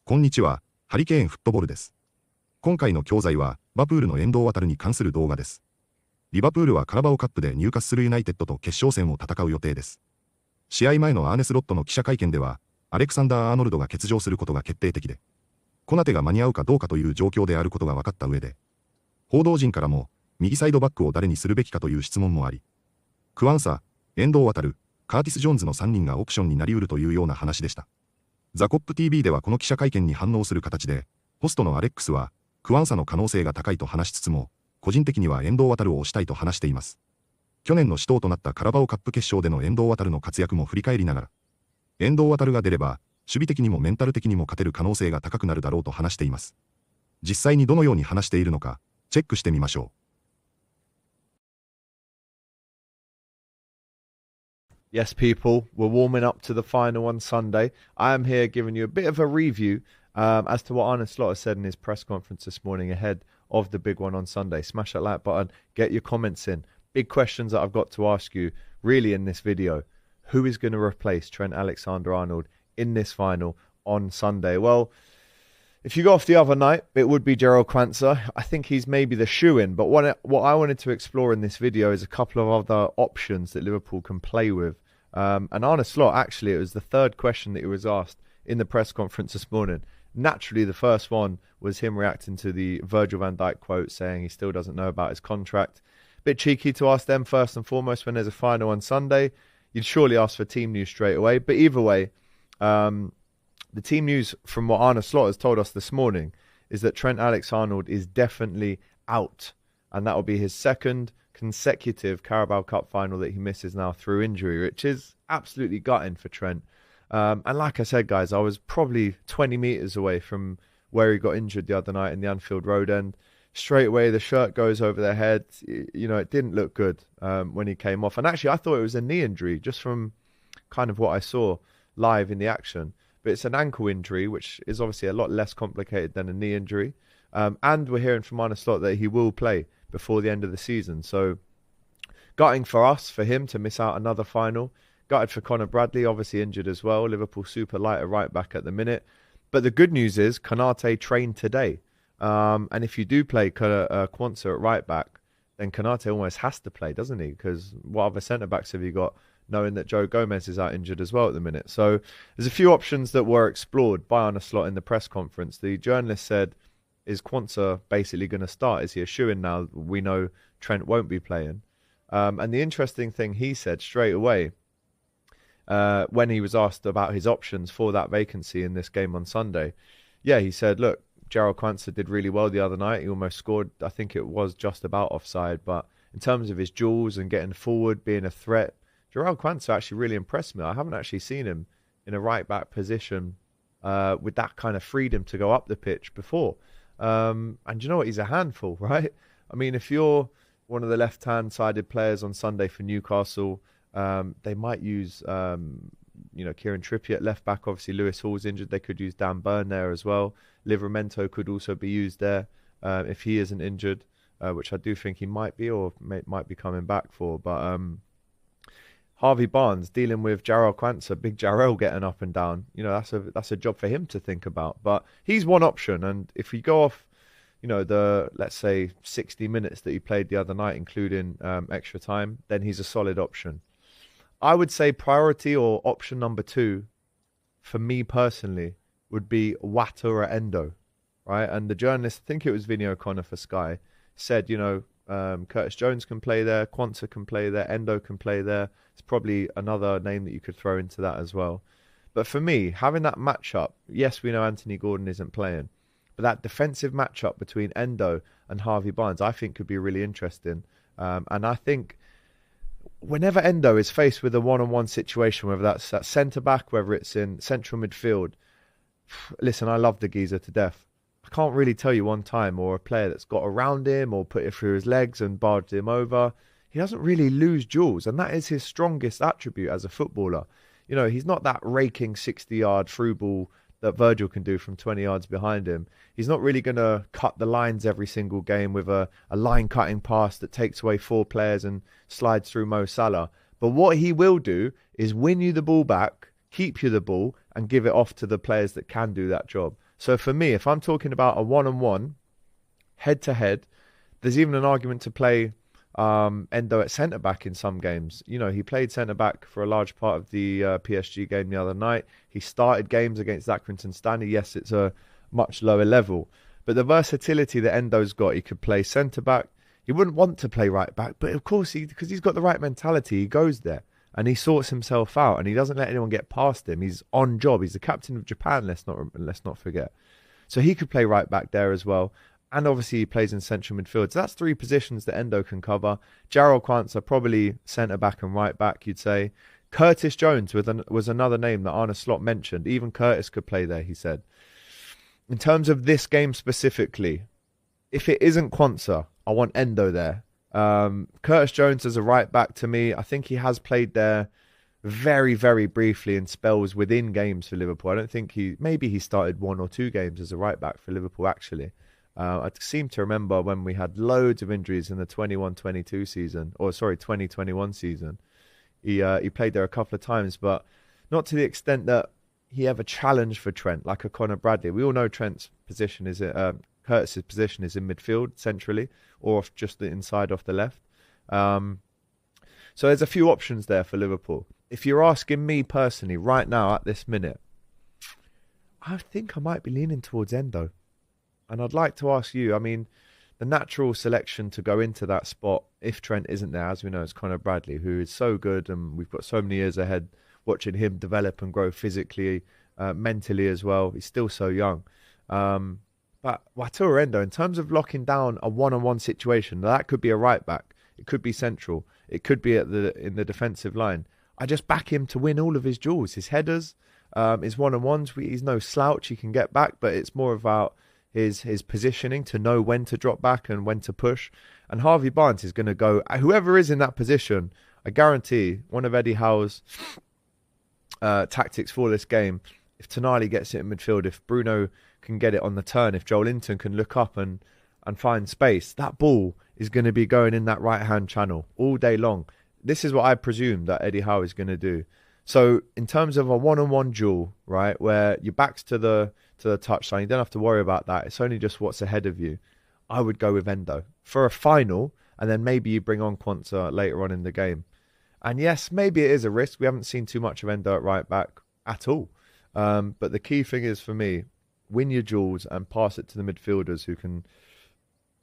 こんにちは、ハリケーンフットボールです。今回の教材は、リバプールの遠藤航に関する動画です。リバプールはカラバオカップでニューカッスルユナイテッドと決勝戦を戦う予定です。試合前のアーネスロットの記者会見では、アレクサンダー・アーノルドが欠場することが決定的で、コナテが間に合うかどうかという状況であることが分かった上で、報道陣からも、右サイドバックを誰にするべきかという質問もあり、クワンサ、遠藤航、カーティス・ジョーンズの3人がオプションになり得るというような話でした。ザ・コップ TV ではこの記者会見に反応する形で、ホストのアレックスは、クワンサの可能性が高いと話しつつも、個人的には遠藤航を推したいと話しています。去年の死闘となったカラバオカップ決勝での遠藤航の活躍も振り返りながら、遠藤航が出れば、守備的にもメンタル的にも勝てる可能性が高くなるだろうと話しています。実際にどのように話しているのか、チェックしてみましょう。Yes, people, we're warming up to the final on Sunday. I am here giving you a bit of a review as to what Arne Slot has said in his press conference this morning ahead of the big one on Sunday. Smash that like button, get your comments in. Big questions that I've got to ask you really in this video. Who is going to replace Trent Alexander-Arnold in this final on Sunday? Well, if you go off the other night, it would be Gerald Quansah. I think he's maybe the shoe-in. But what I wanted to explore in this video is a couple of other options that Liverpool can play with. And Arne Slot, actually, it was the third question that he was asked in the press conference this morning. Naturally, the first one was him reacting to the Virgil van Dijk quote saying he still doesn't know about his contract. Bit cheeky to ask them first and foremost when there's a final on Sunday. You'd surely ask for team news straight away. But either way, the team news from what Arne Slot has told us this morning is that Trent Alexander-Arnold is definitely out. And that will be his second consecutive Carabao Cup final that he misses now through injury, which is absolutely gutting for Trent. And like I said, guys, I was probably 20 metres away from where he got injured the other night in the Anfield Road end. Straight away, the shirt goes over their head. You know, it didn't look good when he came off. And actually, I thought it was a knee injury just from kind of what I saw live in the action. But it's an ankle injury, which is obviously a lot less complicated than a knee injury. And we're hearing from Arne Slot that he will play before the end of the season. So gutting for us, for him to miss out another final. Gutted for Conor Bradley, obviously injured as well. Liverpool super light at right back at the minute. But the good news is Konate trained today. And if you do play Quansah at right back, then Konate almost has to play, doesn't he? Because what other centre-backs have you got, knowing that Joe Gomez is out injured as well at the minute? So there's a few options that were explored by Arne Slot in the press conference. The journalist said, is Quansah basically going to start? Is he a shoo-in now? We know Trent won't be playing. And the interesting thing he said straight away, when he was asked about his options for that vacancy in this game on Sunday, he said, look, Gerald Quansah did really well the other night. He almost scored. I think it was just about offside. But in terms of his duels and getting forward, being a threat, Gerald Quansah actually really impressed me. I haven't actually seen him in a right-back position with that kind of freedom to go up the pitch before. And you know what? He's a handful, right? I mean, if you're one of the left-hand sided players on Sunday for Newcastle, they might use, Kieran Trippier at left-back. Obviously, Lewis Hall's injured. They could use Dan Burn there as well. Livramento could also be used there if he isn't injured, which I do think he might be or might be coming back for. But Harvey Barnes dealing with Jarrell Quansah, big Jarrell getting up and down. You know, that's a job for him to think about. But he's one option. And if we go off, let's say 60 minutes that he played the other night, including extra time, then he's a solid option. I would say priority or option number 2 for me personally would be Wata or Endo, right? And the journalist, I think it was Vinny O'Connor for Sky, said, Curtis Jones can play there, Quansah can play there, Endo can play there. It's probably another name that you could throw into that as well. But for me, having that matchup, yes, we know Anthony Gordon isn't playing, but that defensive matchup between Endo and Harvey Barnes, I think could be really interesting. And I think whenever Endo is faced with a one-on-one situation, whether that's at centre-back, whether it's in central midfield, listen, I love the geezer to death. I can't really tell you one time or a player that's got around him or put it through his legs and barged him over. He doesn't really lose duels, and that is his strongest attribute as a footballer. He's not that raking 60-yard through ball that Virgil can do from 20 yards behind him. He's not really going to cut the lines every single game with a line-cutting pass that takes away 4 players and slides through Mo Salah. But what he will do is win you the ball back, keep you the ball, and give it off to the players that can do that job. So for me, if I'm talking about a one-on-one, head-to-head, there's even an argument to play Endo at centre-back in some games. You know, he played centre-back for a large part of the PSG game the other night. He started games against Accrington Stanley. Yes, it's a much lower level. But the versatility that Endo's got, he could play centre-back. He wouldn't want to play right-back, but of course, because he's got the right mentality, he goes there and he sorts himself out and he doesn't let anyone get past him. He's on job. He's the captain of Japan, let's not forget. So he could play right-back there as well. And obviously he plays in central midfield. So that's three positions that Endo can cover. Jarrell Quansah, probably centre-back and right-back, you'd say. Curtis Jones was another name that Arne Slot mentioned. Even Curtis could play there, he said. In terms of this game specifically, if it isn't Quansah, I want Endo there. Curtis Jones as a right-back to me, I think he has played there very, very briefly in spells within games for Liverpool. I don't think maybe he started 1 or 2 games as a right-back for Liverpool, actually. I seem to remember when we had loads of injuries in the 21-22 season, or sorry, 2021 season. He played there a couple of times, but not to the extent that he ever challenged for Trent, like a Conor Bradley. We all know Trent's position is Curtis's position is in midfield centrally, or off just the inside off the left. So there's a few options there for Liverpool. If you're asking me personally right now at this minute, I think I might be leaning towards Endo. And I'd like to ask you, I mean, the natural selection to go into that spot, if Trent isn't there, as we know, is Conor Bradley, who is so good, and we've got so many years ahead watching him develop and grow physically, mentally as well. He's still so young. But Wataru Endo, in terms of locking down a one-on-one situation, that could be a right-back, it could be central, it could be in the defensive line. I just back him to win all of his duels, his headers, his one-on-ones. He's no slouch, he can get back, but it's more about his positioning to know when to drop back and when to push. And Harvey Barnes is going to go, whoever is in that position, I guarantee one of Eddie Howe's tactics for this game, if Tonali gets it in midfield, if Bruno can get it on the turn, if Joel Linton can look up and find space, that ball is going to be going in that right-hand channel all day long. This is what I presume that Eddie Howe is going to do. So in terms of a one-on-one duel, right, where your back's to the touchline, you don't have to worry about that. It's only just what's ahead of you. I would go with Endo for a final, and then maybe you bring on Quansah later on in the game. And yes, maybe it is a risk. We haven't seen too much of Endo at right back at all. But the key thing is for me, win your duels and pass it to the midfielders who can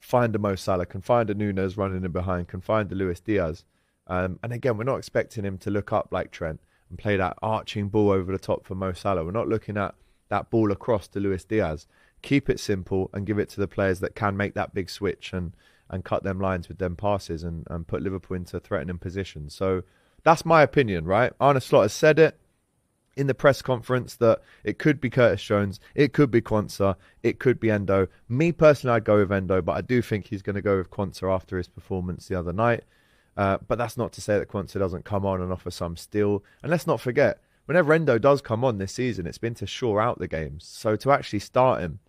find a Mo Salah, can find a Nunes running in behind, can find a Luis Diaz. And again, we're not expecting him to look up like Trent and play that arching ball over the top for Mo Salah. We're not looking at that ball across to Luis Diaz. Keep it simple and give it to the players that can make that big switch and cut them lines with them passes and put Liverpool into threatening positions. So that's my opinion, right? Arne Slot has said it in the press conference that it could be Curtis Jones, it could be Quansah, it could be Endo. Me personally, I'd go with Endo, but I do think he's going to go with Quansah after his performance the other night. But that's not to say that Quansah doesn't come on and offer some steal. And let's not forget, whenever Endo does come on this season, it's been to shore out the games. So to actually start him,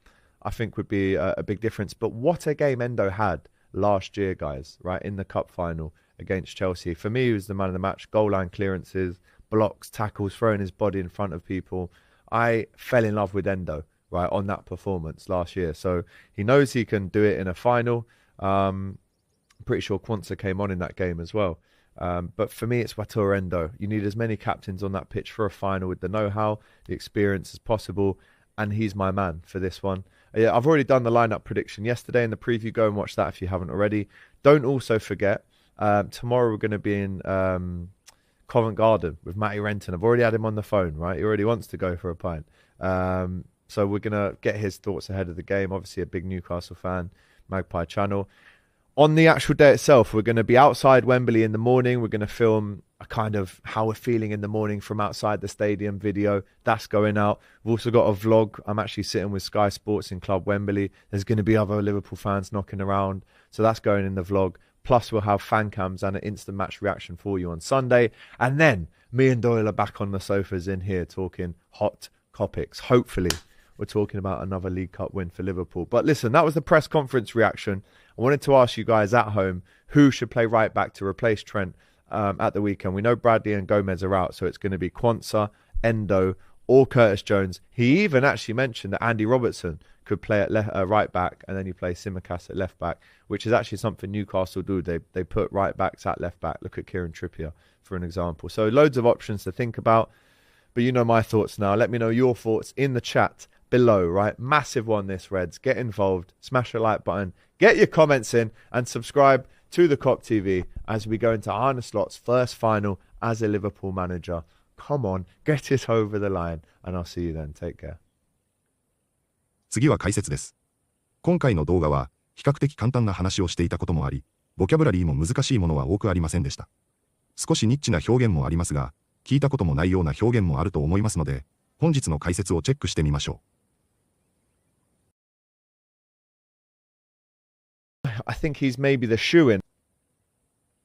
I think would be a big difference. But what a game Endo had last year, guys, right, in the cup final against Chelsea. For me, he was the man of the match. Goal line clearances, blocks, tackles, throwing his body in front of people. I fell in love with Endo, right, on that performance last year. So he knows he can do it in a final. Pretty sure Quansah came on in that game as well. But for me, it's Wataru Endo. You need as many captains on that pitch for a final with the know-how, the experience as possible. And he's my man for this one. Yeah, I've already done the lineup prediction yesterday in the preview. Go and watch that if you haven't already. Don't also forget, tomorrow we're going to be in Covent Garden with Matty Renton. I've already had him on the phone, right? He already wants to go for a pint. So we're going to get his thoughts ahead of the game. Obviously a big Newcastle fan, Magpie Channel. On the actual day itself, we're going to be outside Wembley in the morning. We're going to film a kind of how we're feeling in the morning from outside the stadium video. That's going out. We've also got a vlog. I'm actually sitting with Sky Sports in Club Wembley. There's going to be other Liverpool fans knocking around. So that's going in the vlog. Plus, we'll have fan cams and an instant match reaction for you on Sunday. And then me and Doyle are back on the sofas in here talking hot topics. Hopefully, we're talking about another League Cup win for Liverpool. But listen, that was the press conference reaction. I wanted to ask you guys at home, who should play right back to replace Trent at the weekend? We know Bradley and Gomez are out, so it's going to be Quansah, Endo, or Curtis Jones. He even actually mentioned that Andy Robertson could play at right back, and then you play Tsimikas at left back, which is actually something Newcastle do. They put right backs at left back. Look at Kieran Trippier, for an example. So loads of options to think about. But you know my thoughts now. Let me know your thoughts in the chat below, right? Massive one this, Reds. Get involved. Smash the like button. Get your comments in and subscribe to the Kop TV as we go into Arne Slot's first final as a Liverpool manager. Come on, get it over the line, and I'll see you then. Take care. 次は解説です。今回の動画は比較的簡単な話をしていたこともあり、ボキャブラリーも難しいものは多くありませんでした。少しニッチな表現もありますが、聞いたこともないような表現もあると思いますので、本日の解説をチェックしてみましょう。I think he's maybe the shoe-in.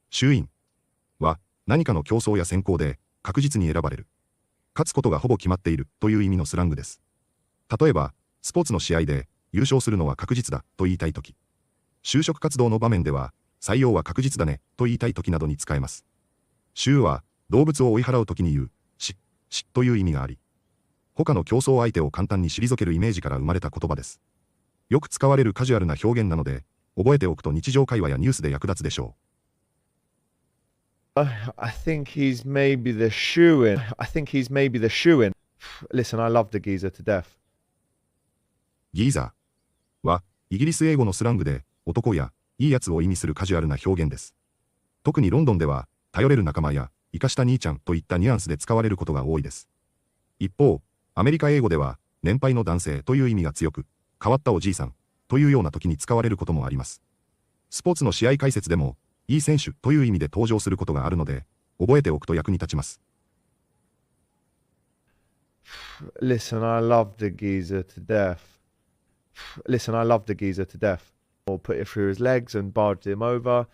シューインは何かの競争や選考で確実に選ばれる。勝つことがほぼ決まっているという意味のスラングです。例えば、スポーツの試合で優勝するのは確実だと言いたいとき、就職活動の場面では採用は確実だねと言いたいときなどに使えます。シューは動物を追い払うときに言う、しという意味があり、他の競争相手を簡単に退けるイメージから生まれた言葉です。よく使われるカジュアルな表現なので、覚えておくと日常会話やニュースで役立つでしょう。I think he's maybe the shoe-in. I think he's maybe the shoe-in. Listen, I love the geezer to death. ギーザーはイギリス英語のスラングで男やいいやつを意味するカジュアルな表現です。特にロンドンでは頼れる仲間や生かした兄ちゃんといったニュアンスで使われることが多いです。一方、アメリカ英語では年配の男性という意味が強く、変わったおじいさんというような時に使われることもあります。スポーツの試合解説でもいい選手という意味で登場することがあるので、覚えておくと役に立ちます。Listen, I love the geezer to death. Listen, I love the geezer to death. Or put it through his legs and barged him over.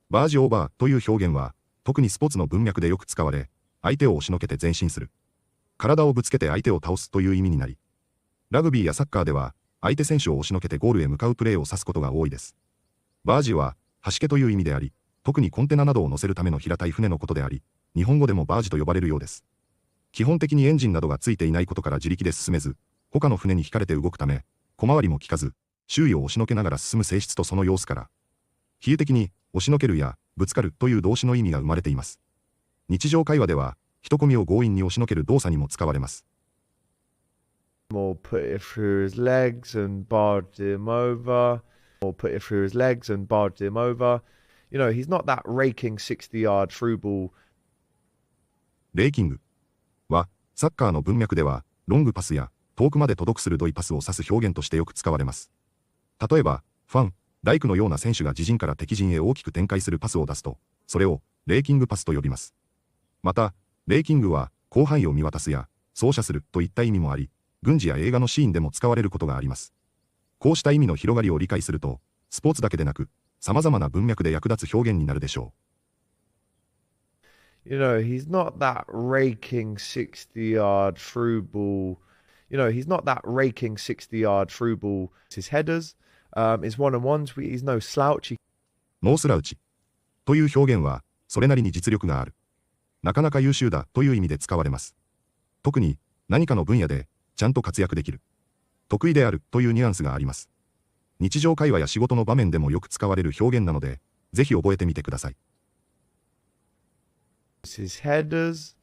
バージオーバーという表現は、特にスポーツの文脈でよく使われ、相手を押しのけて前進する。体をぶつけて相手を倒すという意味になり、ラグビーやサッカーでは、相手選手を押しのけてゴールへ向かうプレーを指すことが多いです。バージは、はしけという意味であり、特にコンテナなどを乗せるための平たい船のことであり、日本語でもバージと呼ばれるようです。基本的にエンジンなどがついていないことから自力で進めず、他の船に引かれて動くため、小回りも利かず、周囲を押しのけながら進む性質とその様子から、比喩的に押しのけるやぶつかるという動詞の意味が生まれています。日常会話では、人混みを強引に押しのける動作にも使われます。Or put it through his legs and barged him over. Or put it through his legs and barged him over. You know, he's not that raking 60-yard through ball. レイキングは、サッカーの文脈では、ロングパスや遠くまで届く鋭いパスを指す表現としてよく使われます。例えば、ファン、ライクのような選手が自陣から敵陣へ大きく展開するパスを出すと、それをレイキングパスと呼びます。また、レイキングは広範囲を見渡すや走射するといった意味もあり、軍事や映画のシーンでも使われることがあります。こうした意味の広がりを理解すると、スポーツだけでなく、様々な文脈で役立つ表現になるでしょう。You know, he's not that raking 60-yard through ball. You know, he's not that raking 60-yard through ball. His headers, his one-on-ones, he's no slouch. ノースラウチという表現は、それなりに実力がある。なかなか優秀だという意味で使われます。特に何かの分野でちゃんと活躍できる。得意であるというニュアンスがあります。日常会話や仕事の場面でもよく使われる表現なので、ぜひ覚えてみてください。His headers,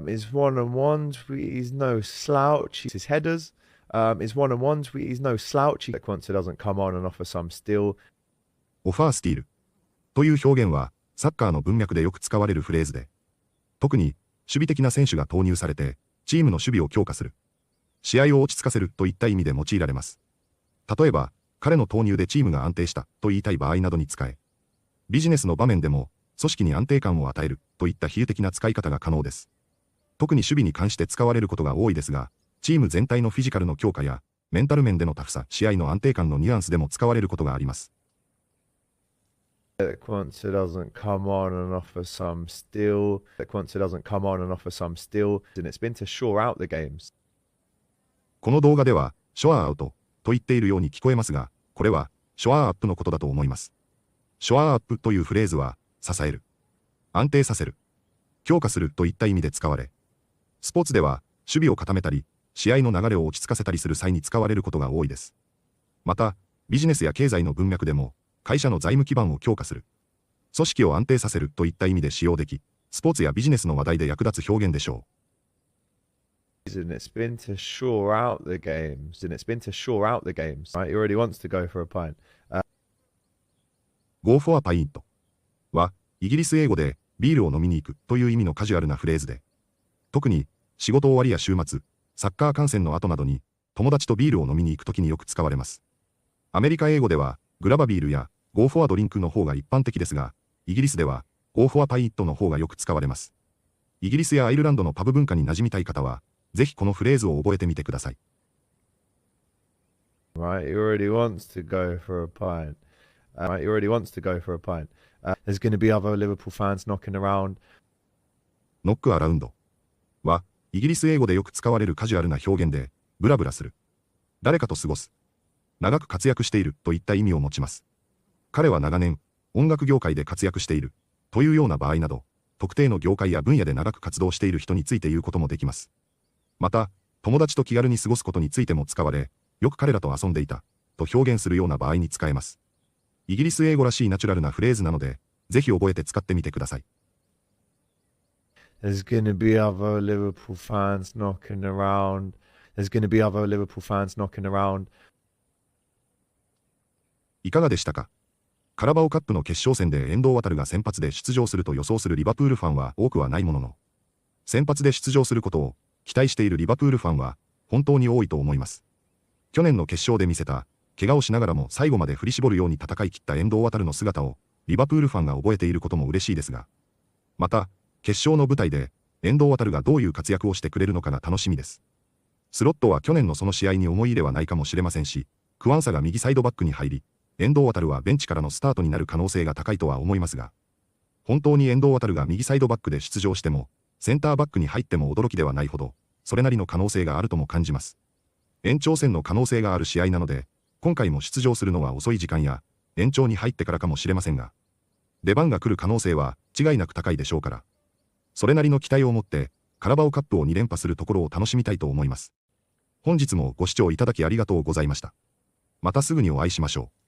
his one-on-ones, he's no slouch. His headers, his one-on-ones, he's no slouch. Once it doesn't come on and offer some steal. オファースティールという表現は、サッカーの文脈でよく使われるフレーズで、特に守備的な選手が投入されて、チームの守備を強化する。試合を落ち着かせるといった意味で用いられます。例えば、彼の投入でチームが安定したと言いたい場合などに使え、ビジネスの場面でも組織に安定感を与えるといった比喩的な使い方が可能です。特に守備に関して使われることが多いですが、チーム全体のフィジカルの強化やメンタル面でのタフさ、試合の安定感のニュアンスでも使われることがあります。Once it doesn't come on and offer some steal. Once it doesn't come on and offer some steal. And it's been to shore out the games. この動画では、ショアアウトと言っているように聞こえますが、これは、ショアアップのことだと思います。ショアアップというフレーズは、支える、安定させる、強化するといった意味で使われ、スポーツでは、守備を固めたり、試合の流れを落ち着かせたりする際に使われることが多いです。また、ビジネスや経済の文脈でも、会社の財務基盤を強化する、組織を安定させるといった意味で使用でき、スポーツやビジネスの話題で役立つ表現でしょう。And it's been to shore out the games, and it's been to shore out the games. Right, he already wants to go for a pint. Go for a pint は、イギリス英語でビールを飲みに行くという意味のカジュアルなフレーズで、特に仕事終わりや週末、サッカー観戦の後などに友達とビールを飲みに行くときによく使われます。アメリカ英語ではグラバビールや Go for a drink の方が一般的ですが、イギリスでは Go for a pint の方がよく使われます。イギリスやアイルランドのパブ文化に馴染みたい方は、ぜひこのフレーズを覚えてみてください。Right, he already wants to go for a pint. Right, he already wants to go for a pint. There's going to be other Liverpool fans knocking around. Knock around は、イギリス英語でよく使われるカジュアルな表現で、ブラブラする、誰かと過ごす、長く活躍しているといった意味を持ちます。彼は長年、音楽業界で活躍しているというような場合など、特定の業界や分野で長く活動している人について言うこともできます。また、友達と気軽に過ごすことについても使われ、よく彼らと遊んでいたと表現するような場合に使えます。イギリス英語らしいナチュラルなフレーズなので、ぜひ覚えて使ってみてください。There's going to be other Liverpool fans knocking around. There's going to be other Liverpool fans knocking around. いかがでしたか？カラバオカップの決勝戦で遠藤航が先発で出場すると予想するリバプールファンは多くはないものの、先発で出場することを期待しているリバプールファンは本当に多いと思います。去年の決勝で見せた、怪我をしながらも最後まで振り絞るように戦い切った遠藤航の姿をリバプールファンが覚えていることも嬉しいですが、また、決勝の舞台で遠藤航がどういう活躍をしてくれるのかが楽しみです。スロットは去年のその試合に思い入れはないかもしれませんし、クワンサが右サイドバックに入り、遠藤航はベンチからのスタートになる可能性が高いとは思いますが、本当に遠藤航が右サイドバックで出場しても、センターバックに入っても驚きではないほど、それなりの可能性があるとも感じます。延長戦の可能性がある試合なので、今回も出場するのは遅い時間や、延長に入ってからかもしれませんが、出番が来る可能性は違いなく高いでしょうから、それなりの期待を持って、カラバオカップを2連覇するところを楽しみたいと思います。本日もご視聴いただきありがとうございました。またすぐにお会いしましょう。